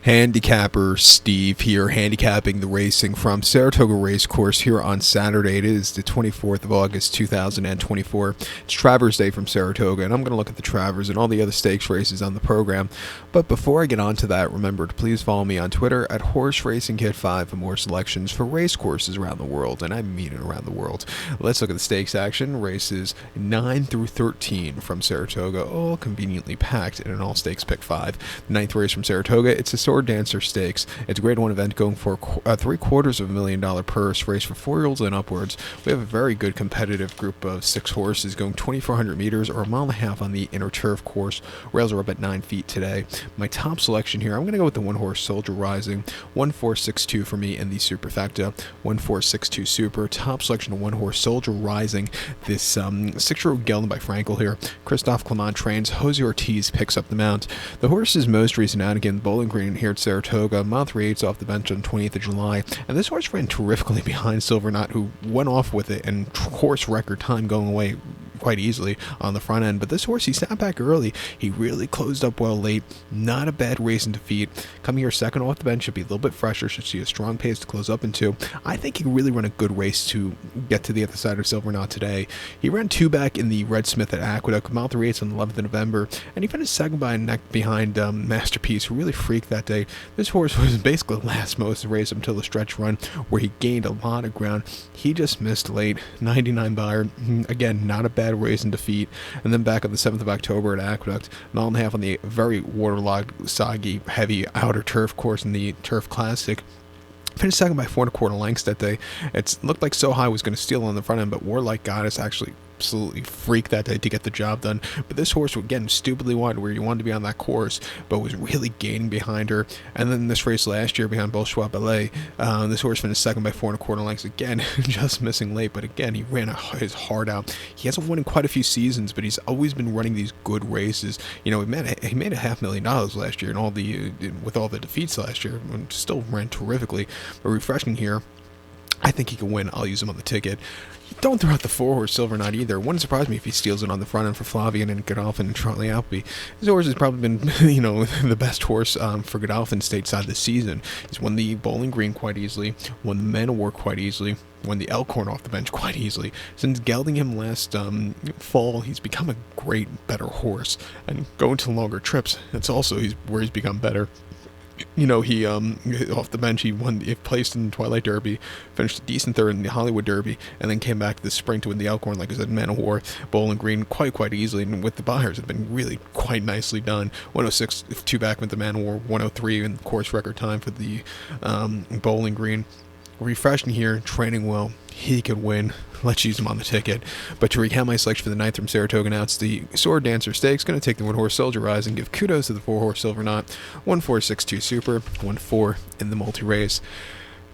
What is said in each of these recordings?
Handicapper Steve here, handicapping the racing from Saratoga Racecourse here on Saturday. It is the 24th of August, 2024. It's Travers Day from Saratoga, and I'm going to look at the Travers and all the other stakes races on the program. But before I get on to that, remember to please follow me on Twitter at HorseRacingKid5 for more selections for race courses around the world, and I mean it around the world. Let's look at the stakes action. Races 9 through 13 from Saratoga, all conveniently packed in an all-stakes pick 5. The 9th race from Saratoga, it's a Sword Dancer Stakes. It's a grade 1 event going for $750,000 purse, race for 4-year-olds and upwards. We have a very good competitive group of 6 horses going 2,400 meters or a mile and a half on the inner turf course. Rails are up at 9 feet today. My top selection here, I'm going to go with the 1-horse Soldier Rising, 1-4-6-2 for me in the superfecta, 1-4-6-2 super. Top selection of 1-horse Soldier Rising. This 6-year-old gelding by Frankel here. Christophe Clement trains. Jose Ortiz picks up the mount. The horse's most recent out again, Bowling Green here at Saratoga, mile 3/8 off the bench on 20th of July, and this horse ran terrifically behind Silver Knot, who went off with it and course record time going away quite easily on the front end. But this horse, he sat back early. He really closed up well late. Not a bad race in defeat. Coming here second off the bench, should be a little bit fresher, should see a strong pace to close up into. I think he can really run a good race to get to the other side of Silver Knot today. He ran 2 back in the Red Smith at Aqueduct, mile 3/8 on the 11th of November, and he finished second by a neck behind Masterpiece, who really freaked that day. This horse was basically last most of the race until the stretch run, where he gained a lot of ground. He just missed late. 99 Beyer, again, not a bad race in defeat. And then back on the 7th of October at Aqueduct, mile and a half on the very waterlogged, soggy, heavy outer turf course in the Turf Classic. Finished second by 4 1/4 lengths that day. It looked like So High was going to steal on the front end, but Warlike Goddess actually absolutely freaked that day to get the job done. But this horse, again, stupidly wide where you wanted to be on that course, but was really gaining behind her. And then this race last year behind Bolshoi Ballet, this horse finished second by 4 1/4 lengths again, just missing late. But again, he ran his heart out. He hasn't won in quite a few seasons, but he's always been running these good races. You know, he made $500,000 last year, and all the with all the defeats last year, and still ran terrifically. But refreshing here, I think he can win. I'll use him on the ticket. Don't throw out the 4-horse Silver Knot either. Wouldn't surprise me if he steals it on the front end for Flavian and Godolphin and Charlie Appleby. This horse has probably been, the best horse for Godolphin stateside this season. He's won the Bowling Green quite easily, won the Man of War quite easily, won the Elkhorn off the bench quite easily. Since gelding him last fall, he's become a great, better horse. And going to longer trips, that's also where he's become better. He off the bench, he placed in the Twilight Derby, finished a decent third in the Hollywood Derby, and then came back this spring to win the Elkhorn, like I said, Man of War, Bowling Green, quite easily, and with the Buyers, have been really quite nicely done. 106, 2 back with the Man of War, 103 in course record time for the Bowling Green. Refreshing here, training well, he could win. Let's use him on the ticket. But to recount my selection for the 9th from Saratoga, now it's the Sword Dancer Stakes. Going to take the 1-horse Soldier Rise and give kudos to the 4-horse Silver Knot, 1-4-6-2 super, 1-4 in the multi-race.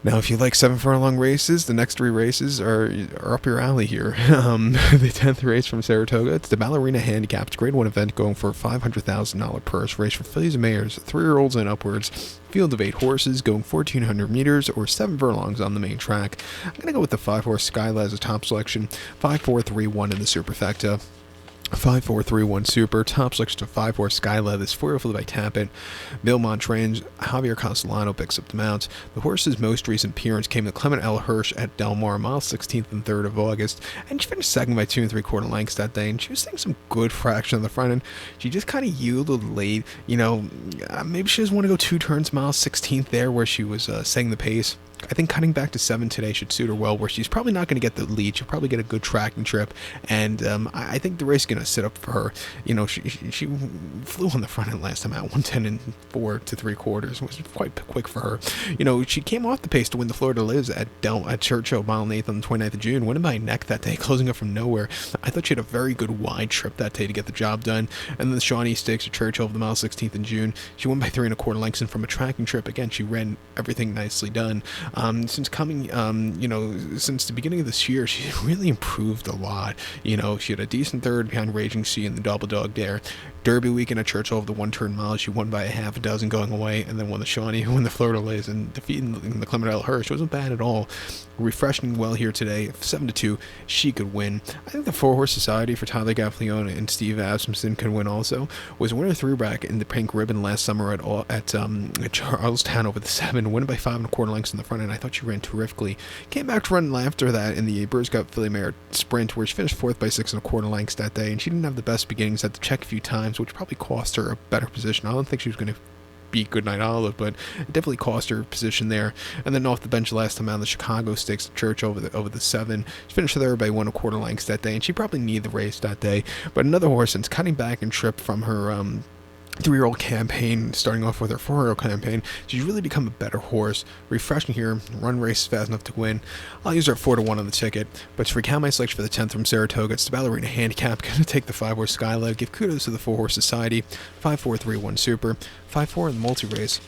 Now, if you like 7 furlong races, the next 3 races are up your alley here. The 10th race from Saratoga, it's the Ballerina Handicap. It's a grade 1 event going for a $500,000 purse, race for fillies and mares, 3-year-olds and upwards. Field of 8 horses going 1,400 meters or 7 furlongs on the main track. I'm going to go with the 5-horse Skyla as a top selection, 5-4-3-1 in the superfecta. 5-4-3-1 super. Top selection to 5-horse Skyla. This 4-year filly by Tappet. Vilmont trains. Javier Castellano picks up the mount. The horse's most recent appearance came to Clement L. Hirsch at Del Mar, mile 16th and 3rd of August. And she finished second by 2 3/4 lengths that day. And she was seeing some good fraction on the front end. She just kind of yielded late. Maybe she doesn't want to go 2 turns, mile 16th there, where she was setting the pace. I think cutting back to 7 today should suit her well, where she's probably not going to get the lead. She'll probably get a good tracking trip, and I think the race is going to sit up for her. She flew on the front end last time out, 110 and 4 3/4. It was quite quick for her. She came off the pace to win the Florida Lives at Churchill, mile 8th on the 29th of June, winning by a neck that day, closing up from nowhere. I thought she had a very good wide trip that day to get the job done. And then the Shawnee Stakes at Churchill of the mile 16th in June, she won by 3 1/4 lengths, and from a tracking trip, again, she ran everything nicely done. Since coming, since the beginning of this year, she's really improved a lot. She had a decent third behind Raging Sea in the double dog dare. Derby weekend at Churchill of the one-turn mile, she won by a half a dozen going away, and then won the Shawnee, won the Florida Lays, and defeating the Clement L. Hirsch. Wasn't bad at all. Refreshing well here today, 7-2. She could win. I think the Four Horse Society for Tyler Gaffalione and Steve Asmussen could win also. Was winner three-back in the pink ribbon last summer at Charlestown over the 7, winning by 5 1/4 lengths in the front end. I thought she ran terrifically. Came back to run after that in the Brewers Cup Filly Mare Sprint, where she finished 4th by 6 1/4 lengths that day, and she didn't have the best beginnings. Had to check a few times, which probably cost her a better position. I don't think she was going to beat Goodnight Olive, but it definitely cost her position there. And then off the bench last time out, the Chicago Stakes Church over the 7. She finished there by 1 1/4 lengths that day, and she probably needed the race that day. But another horse, since cutting back and trip from her 3-year-old campaign, starting off with her 4-year-old campaign, she's really become a better horse. Refreshing here, run races fast enough to win. I'll use her at 4-1 on the ticket, but to recount my selection for the 10th from Saratoga, it's the Ballerina Handicap. Gonna take the 5-horse Skylight. Give kudos to the 4-horse Society. 5-4-3-1 Super. 5-4 in the multi-race.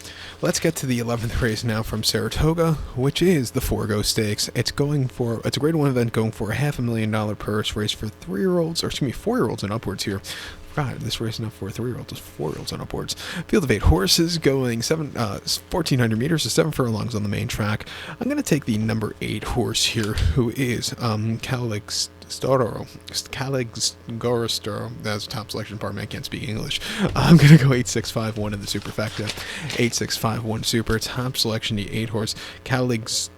Let's get to the 11th race now from Saratoga, which is the Forego Stakes. It's a grade 1 event going for a $500,000 purse race for 4-year-olds and upwards here. God, this race is not for 3-year-olds, it's 4-year-olds and upwards. Field of 8 horses going 1,400 meters to 7 furlongs on the main track. I'm going to take the number 8 horse here, who is Caligstoro. That's top selection, pardon me, I can't speak English. I'm going to go 8-6-5-1 in the superfecta. 8-6-5-1 super, top selection, the 8 horse Caligstoro.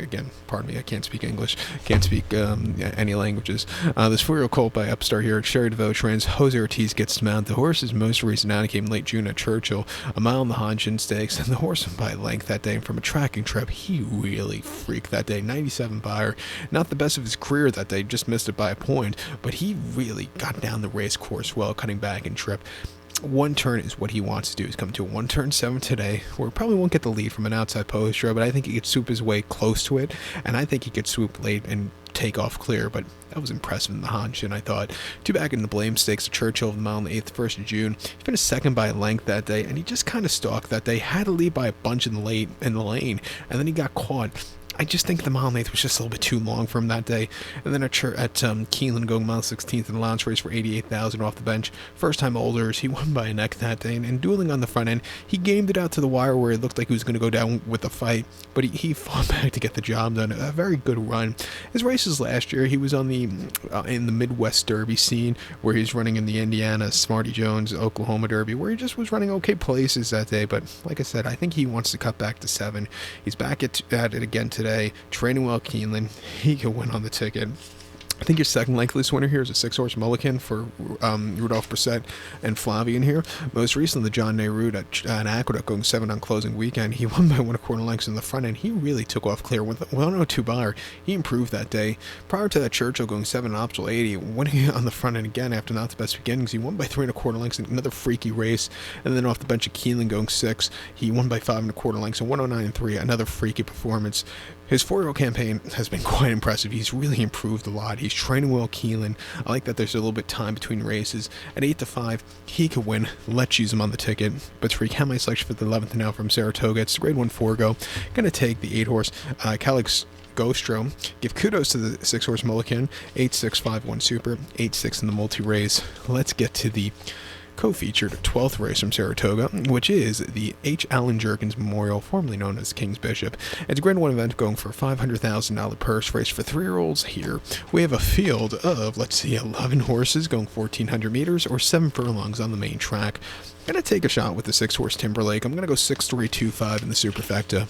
Again, pardon me, I can't speak English, can't speak any languages. This 4-year-old colt by Upstart here at Sherry DeVoe trains. Jose Ortiz gets to mount. The horse's most recent outing came late June at Churchill, a mile in the Hodgkin Stakes, and the horse won by length that day. And from a tracking trip, he really freaked that day. 97 Buyer, not the best of his career that day, just missed it by a point, but he really got down the race course well, cutting back and trip. One turn is what he wants to do. He's coming to a 1-turn 7 today, where he probably won't get the lead from an outside post draw, but I think he could swoop his way close to it, and I think he could swoop late and take off clear. But that was impressive in the Hodgkin, I thought. 2 back in the Blame Stakes at Churchill of the mile on the 8th, 1st of June. He finished 2nd by a length that day, and he just kind of stalked that day. Had to lead by a bunch in the lane, and then he got caught. I just think the mile and 8th was just a little bit too long for him that day. And then at Keeneland going mile 16th in the allowance race for $88,000 off the bench. First time olders, he won by a neck that day. And dueling on the front end, he gamed it out to the wire where it looked like he was going to go down with a fight. But he fought back to get the job done. A very good run. His races last year, he was on the in the Midwest Derby scene, where he's running in the Indiana Smarty Jones Oklahoma Derby, where he just was running okay places that day. But like I said, I think he wants to cut back to 7. He's back at it again today, training well Keeneland. He can win on the ticket. I think your second likeliest winner here is a 6-horse Mulligan for Rudolph Brissett and Flavian here. Most recently, the John Nehru at Aqueduct going 7 on closing weekend. He won by 1 1/4 lengths in the front end. He really took off clear with 102 Buyer. He improved that day. Prior to that, Churchill going 7 on Optional 80, winning on the front end again after not the best beginnings. He won by 3 1/4 lengths in another freaky race. And then off the bench of Keeneland going 6, he won by 5 1/4 lengths and 109.3, another freaky performance. His 4-year-old campaign has been quite impressive. He's really improved a lot. He's training well Keeneland. I like that there's a little bit of time between races. At 8-5, he could win. Let's use him on the ticket. But to recount my selection for the 11th now from Saratoga, it's grade 1 Forego. Going to take the 8-horse Caligstoro. Give kudos to the 6-horse Mulligan. 8-6-5-1 Super. 8-6 in the multi-race. Let's get to the co-featured 12th race from Saratoga, which is the H. Allen Jerkens Memorial, formerly known as King's Bishop. It's a grade 1 event going for a $500,000 purse race for 3-year-olds here. We have a field of, 11 horses going 1,400 meters or 7 furlongs on the main track. I'm going to take a shot with the 6-horse Timberlake. I'm going to go 6-3-2-5 in the superfecta.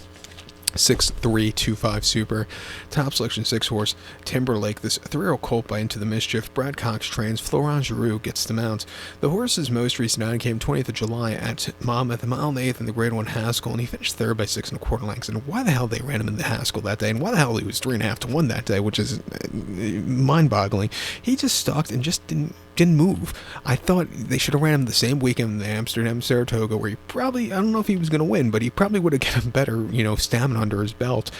6-3-2-5 Super. Top selection 6-horse Timberlake. This 3-year-old colt by Into the Mischief. Brad Cox trains. Florent Giroux gets the mount. The horse's most recent outing came 20th of July at Monmouth, a mile and 8th in the grade 1 Haskell, and he finished 3rd by 6 1/4 lengths. And why the hell they ran him in the Haskell that day, and why the hell he was 3.5 to 1 that day, which is mind-boggling. He just stalked and just didn't move. I thought they should have ran him the same weekend in the Amsterdam Saratoga, where he probably, I don't know if he was going to win, but he probably would have gotten better, stamina under his belt.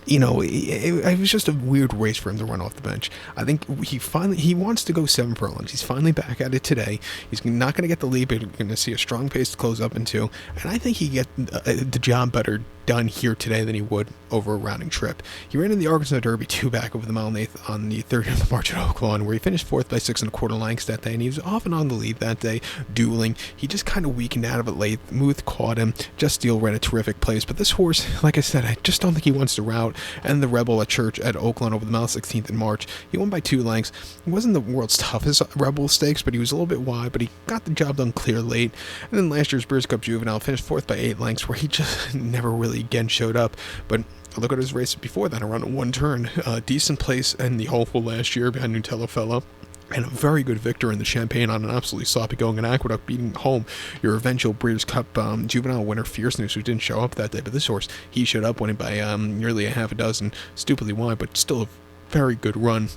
it was just a weird race for him to run off the bench. I think he wants to go 7 furlongs. He's finally back at it today. He's not going to get the lead, but going to see a strong pace to close up into, and I think he get the job better done here today than he would over a rounding trip. He ran in the Arkansas Derby 2 back over the mile and eighth on the 30th of March at Oaklawn, where he finished 4th by 6 1/4 lengths that day, and he was off and on the lead that day, dueling. He just kind of weakened out of it late. Muth caught him. Just Steele ran a terrific place, but this horse, like I said, I just don't think he wants to route. And the Rebel at Church at Oaklawn over the mile 16th in March, he won by 2 lengths. He wasn't the world's toughest Rebel Stakes, but he was a little bit wide, but he got the job done clear late. And then last year's Breeders' Cup Juvenile finished 4th by 8 lengths, where he just never really again showed up. But look at his race before that, around one turn. Decent place in the Hopeful last year behind Nutello Fellow. And a very good victor in the Champagne on an absolutely sloppy going in Aqueduct, beating home your eventual Breeders' Cup Juvenile winner, Fierce News, who didn't show up that day. But this horse, he showed up, winning by nearly a half a dozen, stupidly wide, but still a very good run.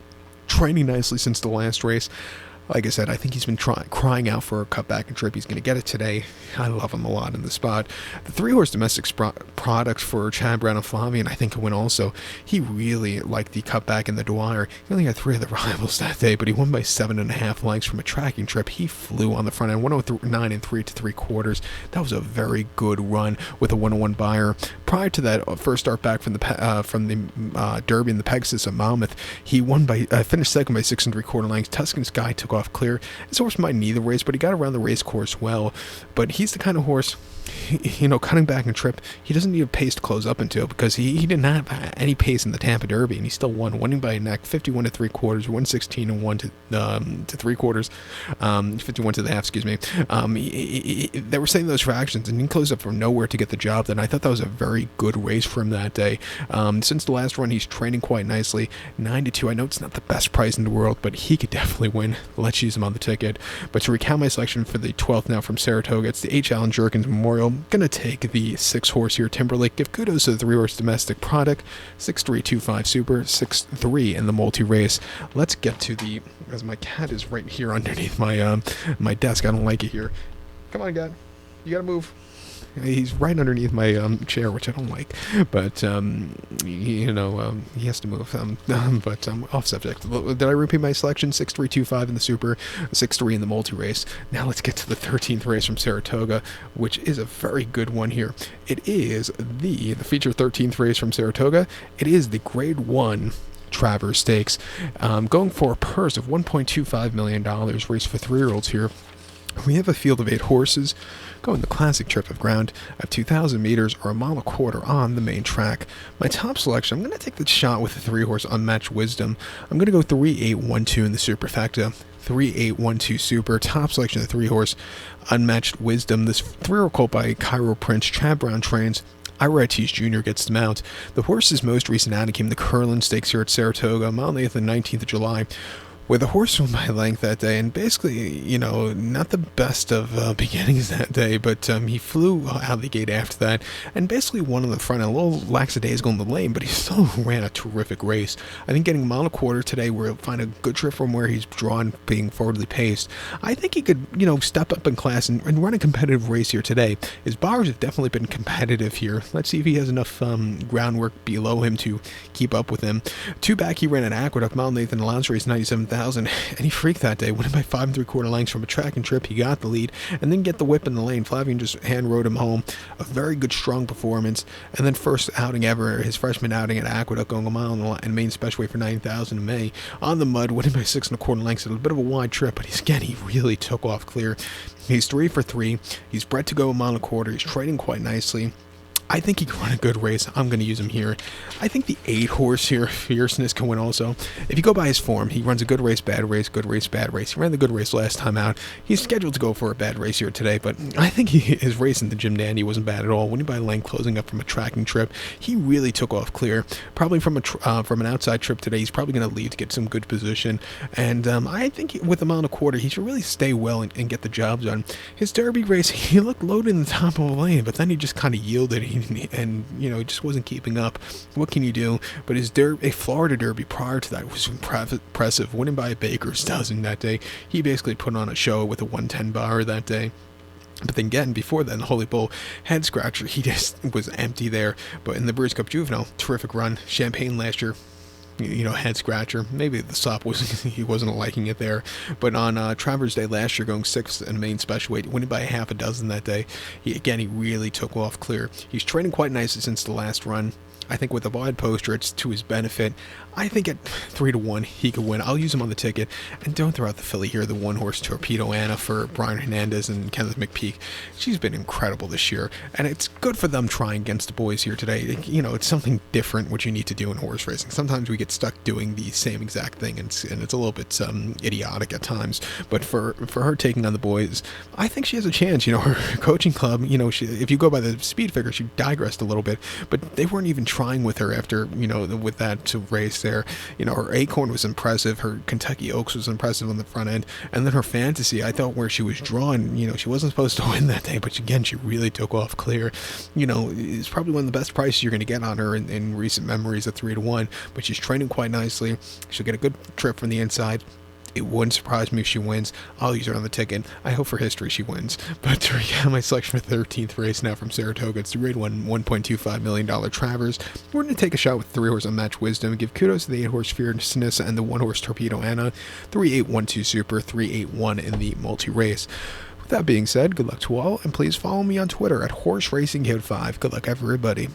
Training nicely since the last race. Like I said, I think he's been crying out for a cutback and trip. He's going to get it today. I love him a lot in the spot. The 3-horse domestic product for Chad Brown and Flavian, I think, will win also. He really liked the cutback in the Dwyer. He only had 3 of the rivals that day, but he won by 7.5 lengths from a tracking trip. He flew on the front end, 109 3 3/4. That was a very good run with a 101 buyer. Prior to that first start back from the Derby and the Pegasus at Monmouth, he finished second by 6 3/4 lengths. Tuscan Sky took off clear. This horse might need the race, but he got around the race course well. But he's the kind of horse, cutting back and trip, he doesn't need a pace to close up into, because he didn't have any pace in the Tampa Derby, and he still winning by a neck, 51 3/4, 116 and 1 to 3/4, 51 to the half, excuse me. They were saying those fractions, and he closed up from nowhere to get the job done. I thought that was a very good race for him that day. Since the last run, he's training quite nicely. 9-2. I know it's not the best price in the world, but he could definitely win. Let's use him on the ticket. But to recount my selection for the 12th now from Saratoga, it's the H. Allen Jerkens Memorial. Going to take the 6-horse here, Timberlake. Give kudos to the 3-horse domestic product. 6-3-2-5 Super, 6-3 in the multi-race. Let's get to as my cat is right here underneath my desk. I don't like it here. Come on, God. You gotta move. He's right underneath my chair, which I don't like, but he has to move. But off subject. Did I repeat my selection? 6-3-2-5 in the Super, 6-3 in the multi-race. Now let's get to the 13th race from Saratoga, which is a very good one here. It is the feature 13th race from Saratoga. It is the Grade 1 Travers Stakes, going for a purse of $1.25 million. Race for 3-year-olds here. We have a field of 8 horses going the classic trip of ground at 2,000 meters or a mile and a quarter on the main track. My top selection, I'm going to take the shot with the 3-horse Unmatched Wisdom. I'm going to go 3-8-1-2 in the superfecta. 3-8-1-2 Super. Top selection of the 3-horse Unmatched Wisdom. This 3-year-old colt by Cairo Prince. Chad Brown trains. Ira Ortiz Jr. gets the mount. The horse's most recent outing came the Curlin Stakes here at Saratoga, mile and 8th and 19th of July, where the horse won by length that day, and basically, not the best of beginnings that day, but he flew out of the gate after that, and basically won on the front, a little lackadaisical in the lane, but he still ran a terrific race. I think getting a mile and a quarter today, we'll find a good trip from where he's drawn, being forwardly paced. I think he could, step up in class and run a competitive race here today. His bars have definitely been competitive here. Let's see if he has enough groundwork below him to keep up with him. 2 back, he ran at Aqueduct, mile and 8th in the Allowance race, 97,000. And he freaked that day, winning by 5 3/4 lengths from a track and trip. He got the lead and then get the whip in the lane. Flavian just hand rode him home. A very good, strong performance. And then first outing ever, his freshman outing at Aqueduct, going a mile in main special weight for 9,000 in May. On the mud, winning by 6 1/4 lengths. It was a bit of a wide trip, but he really took off clear. He's 3 for 3. He's bred to go a mile and a quarter. He's trading quite nicely. I think he can run a good race. I'm going to use him here. I think the 8-horse here, Fierceness, can win also. If you go by his form, he runs a good race, bad race, good race, bad race. He ran the good race last time out. He's scheduled to go for a bad race here today, but I think his race in the Jim Dandy wasn't bad at all. Winning by length, closing up from a tracking trip. He really took off clear. Probably from an outside trip today, he's probably going to lead to get some good position. And I think with a mile and a quarter, he should really stay well and get the job done. His Derby race, he looked loaded in the top of the lane, but then he just kind of yielded. And he just wasn't keeping up. What can you do? But his Florida Derby prior to that was impressive, winning by a baker's dozen that day. He basically put on a show with a 110 bar that day. But then again, before then, Holy Bull Head Scratcher, he just was empty there. But in the Breeders' Cup Juvenile, terrific run. Champagne last year, head scratcher. Maybe the stop was he wasn't liking it there. But on Travers Day last year, going 6th in the main special weight, winning by half a dozen that day. He really took off clear. He's training quite nicely since the last run. I think with the wide poster, it's to his benefit. I think at 3-1, he could win. I'll use him on the ticket. And don't throw out the filly here, the one-horse Torpedo Anna for Brian Hernandez and Kenneth McPeak. She's been incredible this year. And it's good for them trying against the boys here today. It's something different what you need to do in horse racing. Sometimes we get stuck doing the same exact thing, and it's a little bit idiotic at times. But for her taking on the boys, I think she has a chance. Her coaching club, if you go by the speed figure, she digressed a little bit. But they weren't even trying with her after, with that to race there. Her Acorn was impressive. Her Kentucky Oaks was impressive on the front end. And then her Fantasy, I thought where she was drawn, she wasn't supposed to win that day, but again, she really took off clear. It's probably one of the best prices you're going to get on her in recent memories at 3-1, but she's training quite nicely. She'll get a good trip from the inside. It wouldn't surprise me if she wins. I'll use her on the ticket. I hope for history she wins. But to recap my selection for the 13th race now from Saratoga, it's the Grade 1 $1.25 million Travers. We're going to take a shot with 3-horse Unmatched Wisdom, give kudos to the 8-horse Fierceness and the 1-horse Torpedo Anna, 3-8-1-2 Super, 3-8-1 in the multi-race. With that being said, good luck to all, and please follow me on Twitter at HorseRacingKid5. Good luck, everybody.